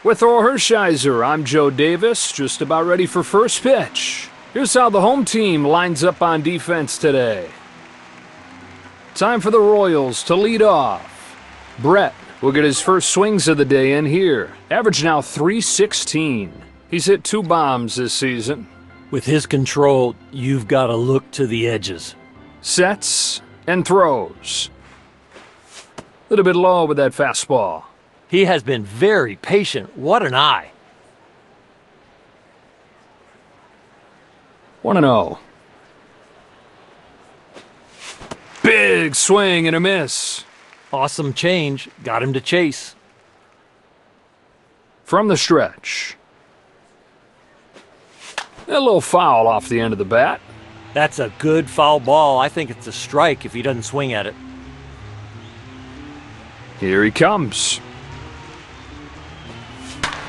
With Thor Hershiser, I'm Joe Davis, just about ready for first pitch. Here's how the home team lines up on defense today. Time for the Royals to lead off. Brett will get his first swings of the day in here. Average now .316. He's hit 2 bombs this season. With his control, you've got to look to the edges. Sets and throws. A little bit low with that fastball. He has been very patient. What an eye. 1-0. Big swing and a miss. Awesome change. Got him to chase. From the stretch. A little foul off the end of the bat. That's a good foul ball. I think it's a strike if he doesn't swing at it. Here he comes.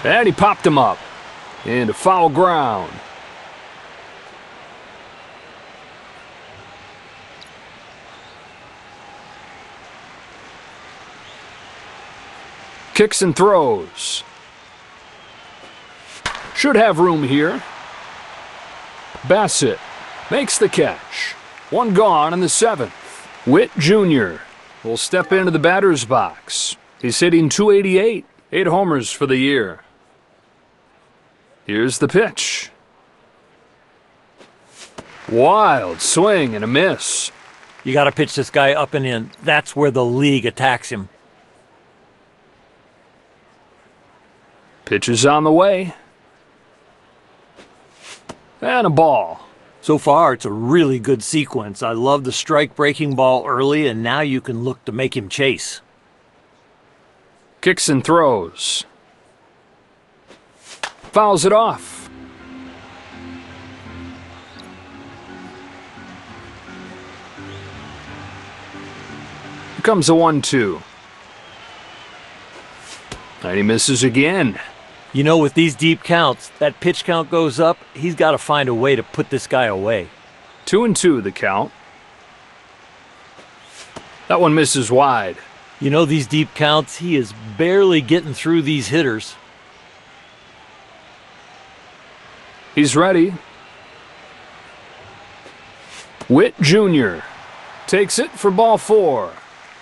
And he popped him up into foul ground. Kicks and throws. Should have room here. Bassett makes the catch. 1 gone in the 7th. Witt Jr. will step into the batter's box. He's hitting .288. 8 homers for the year. Here's the pitch. Wild swing and a miss. You got to pitch this guy up and in. That's where the league attacks him. Pitch is on the way. And a ball. So far, it's a really good sequence. I love the strike-breaking ball early, and now you can look to make him chase. Kicks and throws. Fouls it off. Here comes the 1-2. And he misses again. You know, with these deep counts, that pitch count goes up. He's got to find a way to put this guy away. 2-2 the count. That one misses wide. You know, these deep counts, he is barely getting through these hitters. He's ready. Witt Jr. takes it for ball 4.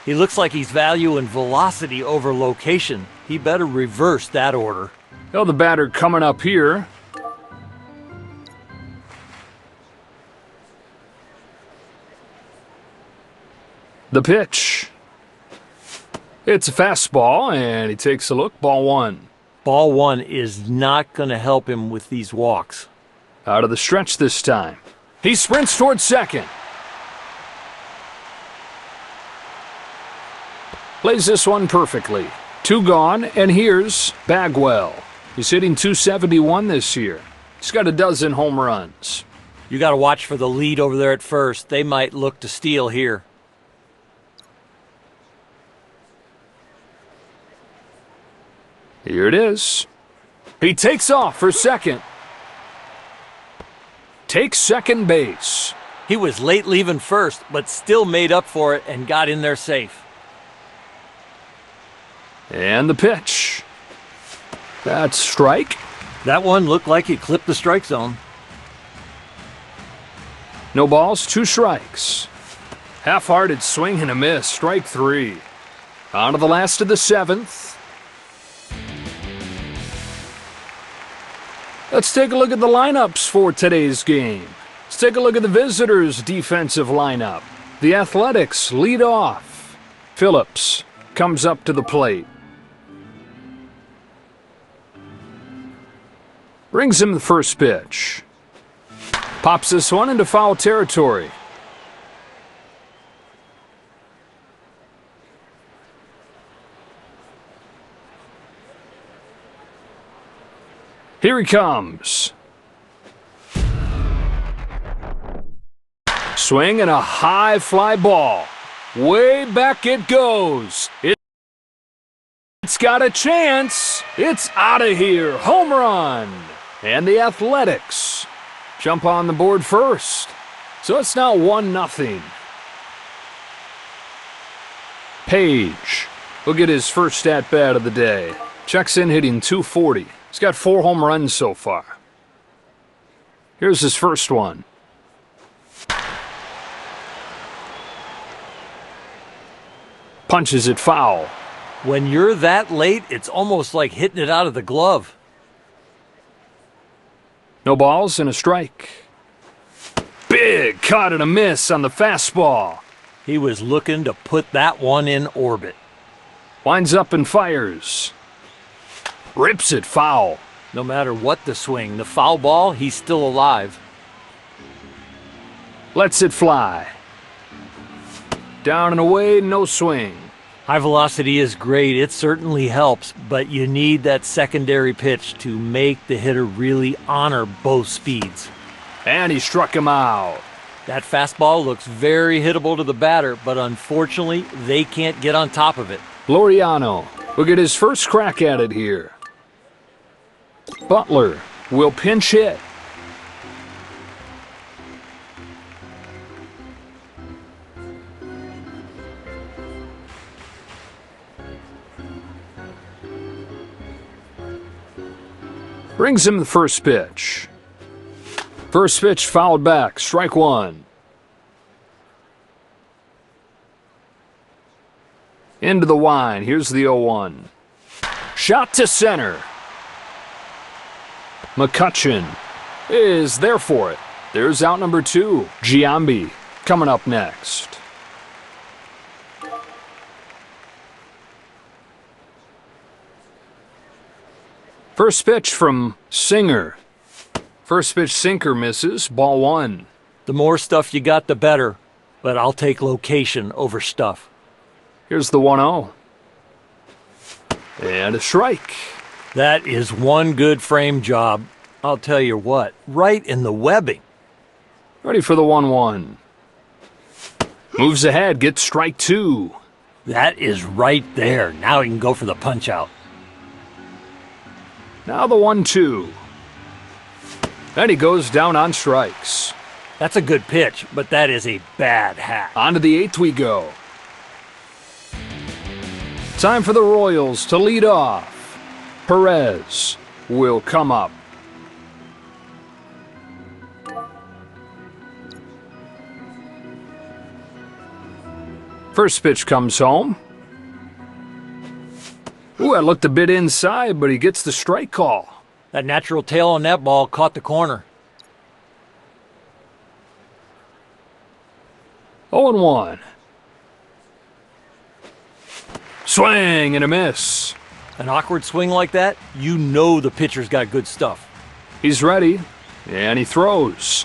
He looks like he's valuing velocity over location. He better reverse that order. Well, the batter coming up here. The pitch. It's a fastball, and he takes a look. Ball 1. Ball 1 is not going to help him with these walks. Out of the stretch this time. He sprints towards second. Plays this one perfectly. 2 gone, and here's Bagwell. He's hitting .271 this year. He's got a dozen home runs. You got to watch for the lead over there at first. They might look to steal here. Here it is. He takes off for second. Takes second base. He was late leaving first, but still made up for it and got in there safe. And the pitch. That's strike. That one looked like it clipped the strike zone. No balls, 2 strikes. Half-hearted swing and a miss. Strike 3. On to the last of the 7th. Let's take a look at the lineups for today's game. Let's take a look at the visitors' defensive lineup. The Athletics lead off. Phillips comes up to the plate. Brings him the first pitch. Pops this one into foul territory. Here he comes. Swing and a high fly ball. Way back it goes. It's got a chance. It's out of here. Home run. And the Athletics jump on the board first. So it's now 1-0. Page will get his first at-bat of the day. Checks in hitting .240. He's got 4 home runs so far. Here's his first one. Punches it foul. When you're that late, it's almost like hitting it out of the glove. No balls and a strike. Big cut and a miss on the fastball. He was looking to put that one in orbit. Winds up and fires. Rips it foul. No matter what the swing, the foul ball, he's still alive. Lets it fly. Down and away, no swing. High velocity is great, it certainly helps, but you need that secondary pitch to make the hitter really honor both speeds. And he struck him out. That fastball looks very hittable to the batter, but unfortunately, they can't get on top of it. Laureano will get his first crack at it here. Butler will pinch hit. Brings him the first pitch. First pitch fouled back, strike one. Into the line, here's the 0-1. Shot to center. McCutchen is there for it. There's out number 2. Giambi coming up next. First pitch from Singer. First pitch sinker misses, ball 1. The more stuff you got, the better, but I'll take location over stuff. Here's the 1-0. And a strike. That is one good frame job. I'll tell you what, right in the webbing. Ready for the 1-1. Moves ahead, gets strike 2. That is right there. Now he can go for the punch out. Now the 1-2. And he goes down on strikes. That's a good pitch, but that is a bad hack. On to the 8th we go. Time for the Royals to lead off. Perez will come up. First pitch comes home. Ooh, I looked a bit inside, but he gets the strike call. That natural tail on that ball caught the corner. 0-1. Swing and a miss. An awkward swing like that, you know the pitcher's got good stuff. He's ready, and he throws.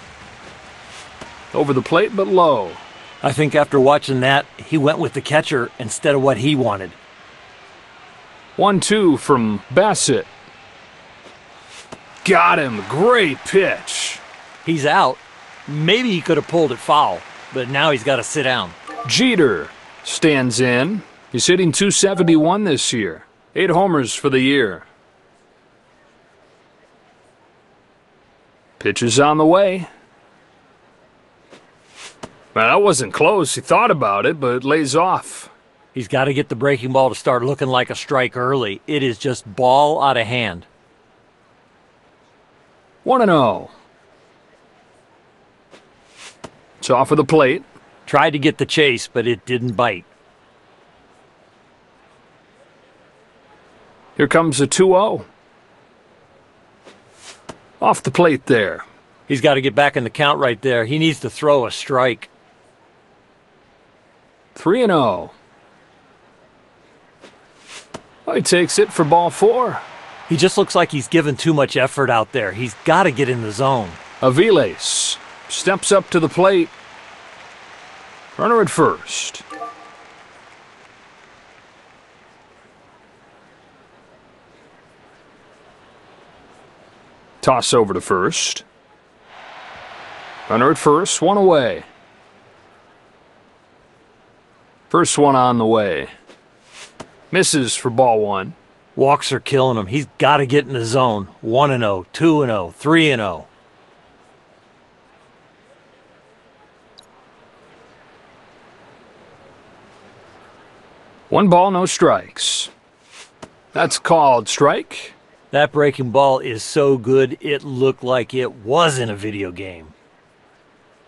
Over the plate, but low. I think after watching that, he went with the catcher instead of what he wanted. 1-2 from Bassett. Got him. Great pitch. He's out. Maybe he could have pulled it foul, but now he's got to sit down. Jeter stands in. He's hitting .271 this year. 8 homers for the year. Pitch is on the way. Well, that wasn't close. He thought about it, but it lays off. He's got to get the breaking ball to start looking like a strike early. It is just ball out of hand. 1-0. It's off of the plate. Tried to get the chase, but it didn't bite. Here comes a 2-0. Off the plate there. He's got to get back in the count right there. He needs to throw a strike. 3-0. Oh, he takes it for ball 4. He just looks like he's given too much effort out there. He's got to get in the zone. Aviles steps up to the plate. Runner at first. Toss over to first. Runner at first, one away. First one on the way. Misses for ball 1. Walks are killing him. He's got to get in the zone. 1-0, 2-0, 3-0. One ball, no strikes. That's called strike. That breaking ball is so good, it looked like it was in a video game.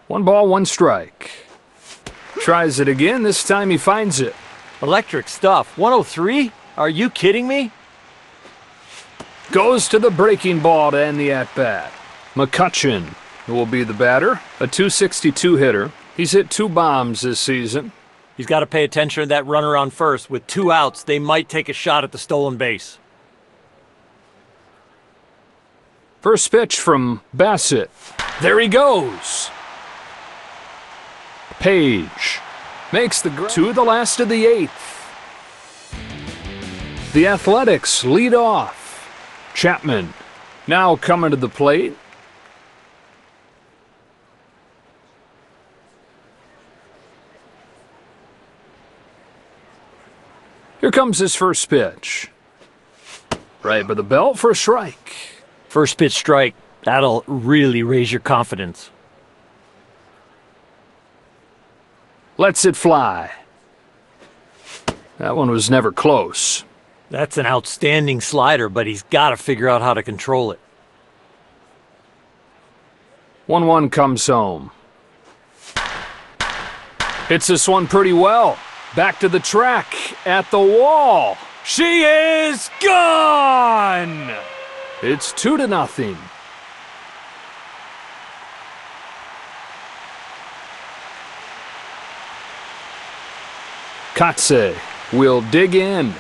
1 ball, 1 strike. Tries it again. This time he finds it. Electric stuff. 103? Are you kidding me? Goes to the breaking ball to end the at-bat. McCutchen will be the batter, a .262 hitter. He's hit 2 bombs this season. He's got to pay attention to that runner on first. With 2 outs, they might take a shot at the stolen base. First pitch from Bassett. There he goes. Page makes the to the last of the 8th. The Athletics lead off. Chapman now coming to the plate. Here comes his first pitch. Right by the belt for a strike. First pitch strike. That'll really raise your confidence. Lets it fly. That one was never close. That's an outstanding slider, but he's got to figure out how to control it. 1-1 comes home. Hits this one pretty well. Back to the track, at the wall. She is gone! It's 2-0. Katse will dig in.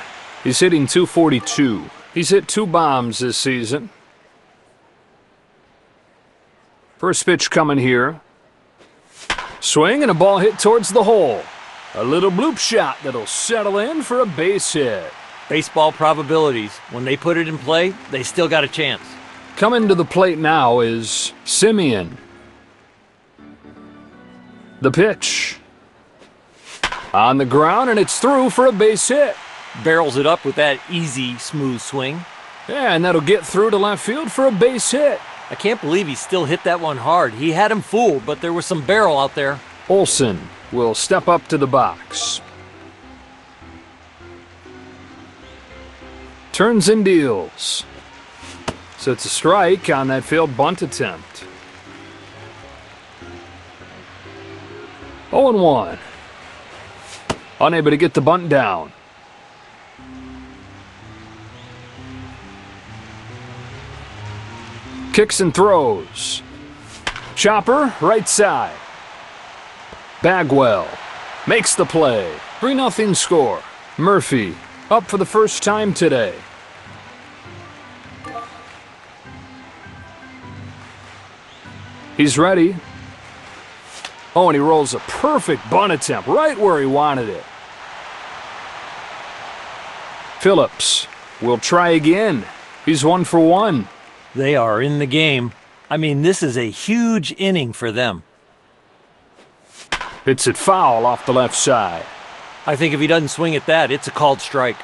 He's hitting .242. He's hit 2 bombs this season. First pitch coming here. Swing and a ball hit towards the hole. A little bloop shot that'll settle in for a base hit. Baseball probabilities. When they put it in play, they still got a chance. Coming to the plate now is Simeon. The pitch. On the ground, and it's through for a base hit. Barrels it up with that easy, smooth swing. Yeah, and that'll get through to left field for a base hit. I can't believe he still hit that one hard. He had him fooled, but there was some barrel out there. Olsen will step up to the box. Turns and deals. So it's a strike on that failed bunt attempt. 0-1. Unable to get the bunt down. Kicks and throws. Chopper, right side. Bagwell makes the play. 3-0 score. Murphy up for the first time today. He's ready. Oh, and he rolls a perfect bunt attempt right where he wanted it. Phillips will try again. He's 1 for 1. They are in the game. I mean, this is a huge inning for them. Hits it foul off the left side. I think if he doesn't swing at that, it's a called strike.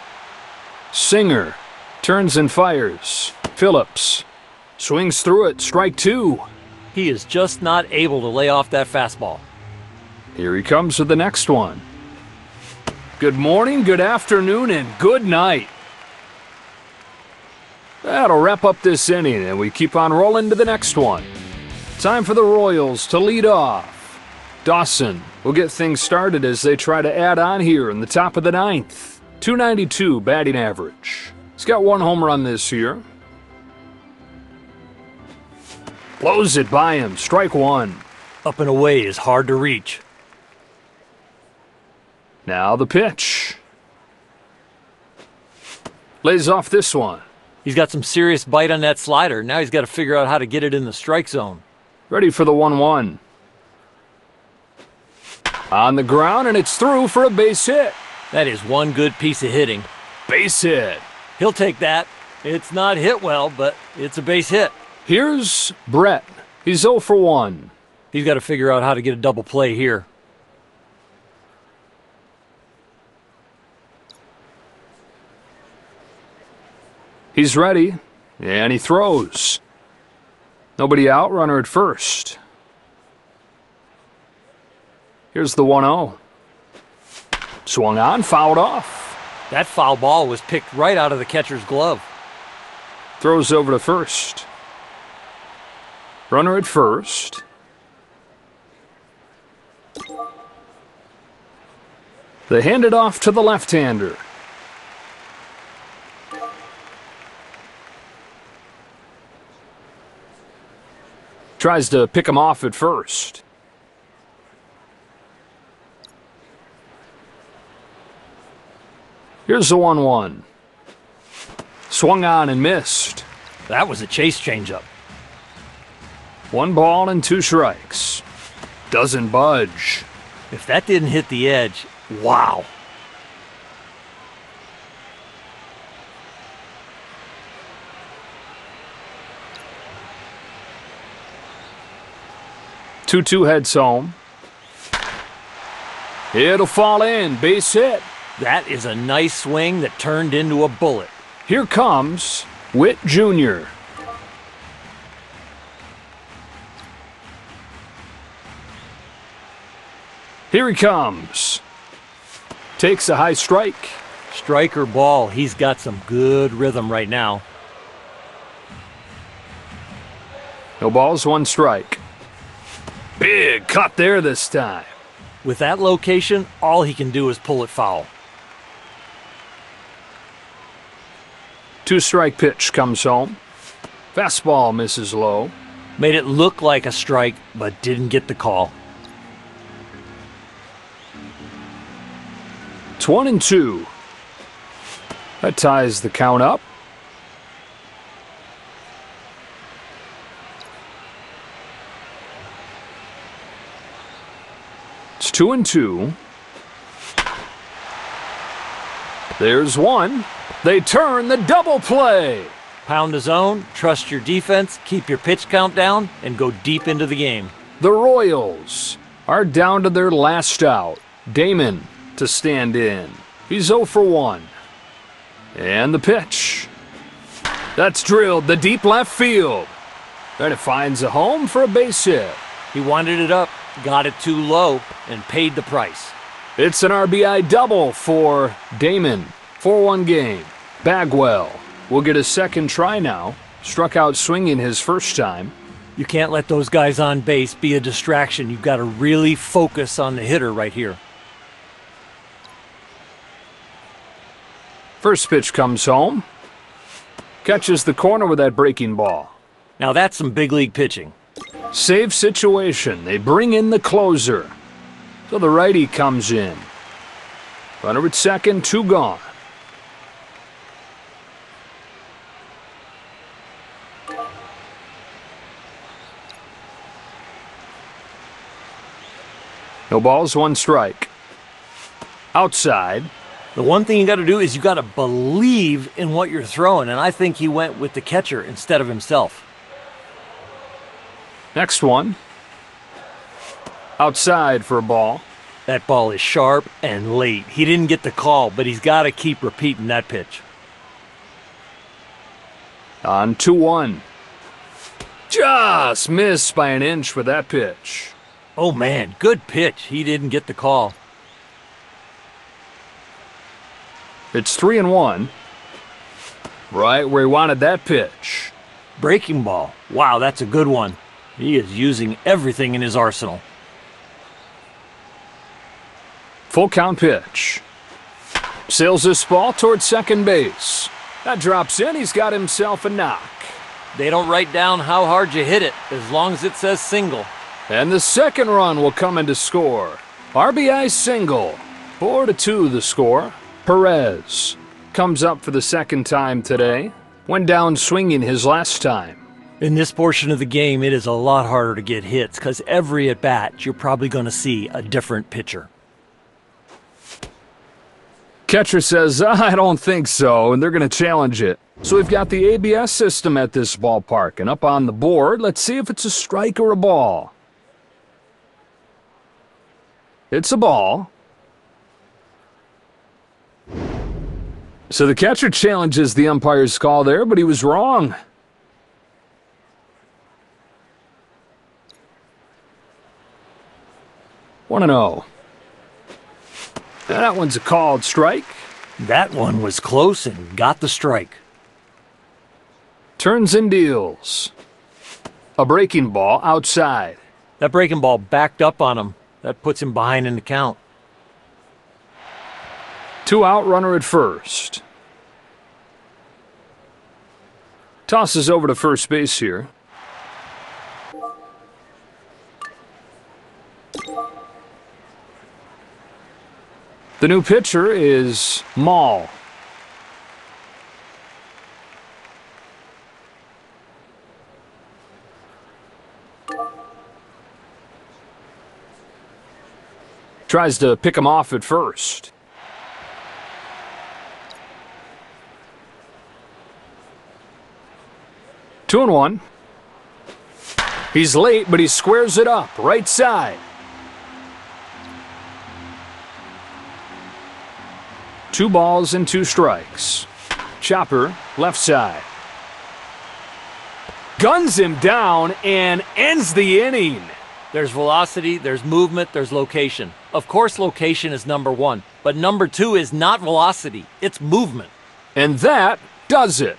Singer turns and fires. Phillips swings through it. Strike 2. He is just not able to lay off that fastball. Here he comes with the next one. Good morning, good afternoon, and good night. That'll wrap up this inning, and we keep on rolling to the next one. Time for the Royals to lead off. Dawson will get things started as they try to add on here in the top of the 9th. .292 batting average. He's got 1 home run this year. Blows it by him. Strike 1. Up and away is hard to reach. Now the pitch. Lays off this one. He's got some serious bite on that slider. Now he's got to figure out how to get it in the strike zone. Ready for the 1-1. On the ground, and it's through for a base hit. That is one good piece of hitting. Base hit. He'll take that. It's not hit well, but it's a base hit. Here's Brett. He's 0 for 1. He's got to figure out how to get a double play here. He's ready, and he throws. Nobody out, runner at first. Here's the 1-0. Swung on, fouled off. That foul ball was picked right out of the catcher's glove. Throws over to first. Runner at first. They hand it off to the left-hander. Tries to pick him off at first. Here's the 1-1. Swung on and missed. That was a chase changeup. 1 ball and 2 strikes. Doesn't budge. If that didn't hit the edge, wow. Two heads home. It'll fall in. Base hit. That is a nice swing that turned into a bullet. Here comes Witt Jr. Here he comes. Takes a high strike. Strike or ball, he's got some good rhythm right now. No balls, 1 strike. Big cut there this time. With that location, all he can do is pull it foul. 2-strike pitch comes home. Fastball misses low. Made it look like a strike, but didn't get the call. It's 1-2. That ties the count up. It's 2-2. There's 1. They turn the double play. Pound the zone, trust your defense, keep your pitch count down, and go deep into the game. The Royals are down to their last out. Damon to stand in. He's 0 for 1. And the pitch. That's drilled to deep left field. Then it finds a home for a base hit. He wanted it up, got it too low, and paid the price. It's an RBI double for Damon. 4-1 game. Bagwell will get a second try now. Struck out swinging his first time. You can't let those guys on base be a distraction. You've got to really focus on the hitter right here. First pitch comes home. Catches the corner with that breaking ball. Now that's some big league pitching. Save situation. They bring in the closer. So the righty comes in. Runner at second, 2 gone. No balls, 1 strike. Outside. The one thing you got to do is you got to believe in what you're throwing, and I think he went with the catcher instead of himself. Next one. Outside for a ball. That ball is sharp and late. He didn't get the call, but he's got to keep repeating that pitch. On 2-1. Just missed by an inch with that pitch. Oh man, good pitch. He didn't get the call. It's 3-1. Right where he wanted that pitch. Breaking ball. Wow, that's a good one. He is using everything in his arsenal. Full count pitch. Sails this ball towards second base. That drops in. He's got himself a knock. They don't write down how hard you hit it, as long as it says single. And the second run will come in to score. RBI single. 4-2 the score. Perez comes up for the second time today. Went down swinging his last time. In this portion of the game, it is a lot harder to get hits because every at-bat, you're probably going to see a different pitcher. Catcher says, I don't think so, and they're going to challenge it. So we've got the ABS system at this ballpark, and up on the board, let's see if it's a strike or a ball. It's a ball. So the catcher challenges the umpire's call there, but he was wrong. One and 0. That one's a called strike. That one was close and got the strike. Turns and deals. A breaking ball outside. That breaking ball backed up on him. That puts him behind in the count. 2 out, runner at first. Tosses over to first base here. The new pitcher is Maul. Tries to pick him off at first. Two and one. He's late, but he squares it up, right side. 2 balls and 2 strikes. Chopper, left side. Guns him down and ends the inning. There's velocity, there's movement, there's location. Of course location is number 1, but number 2 is not velocity, it's movement. And that does it.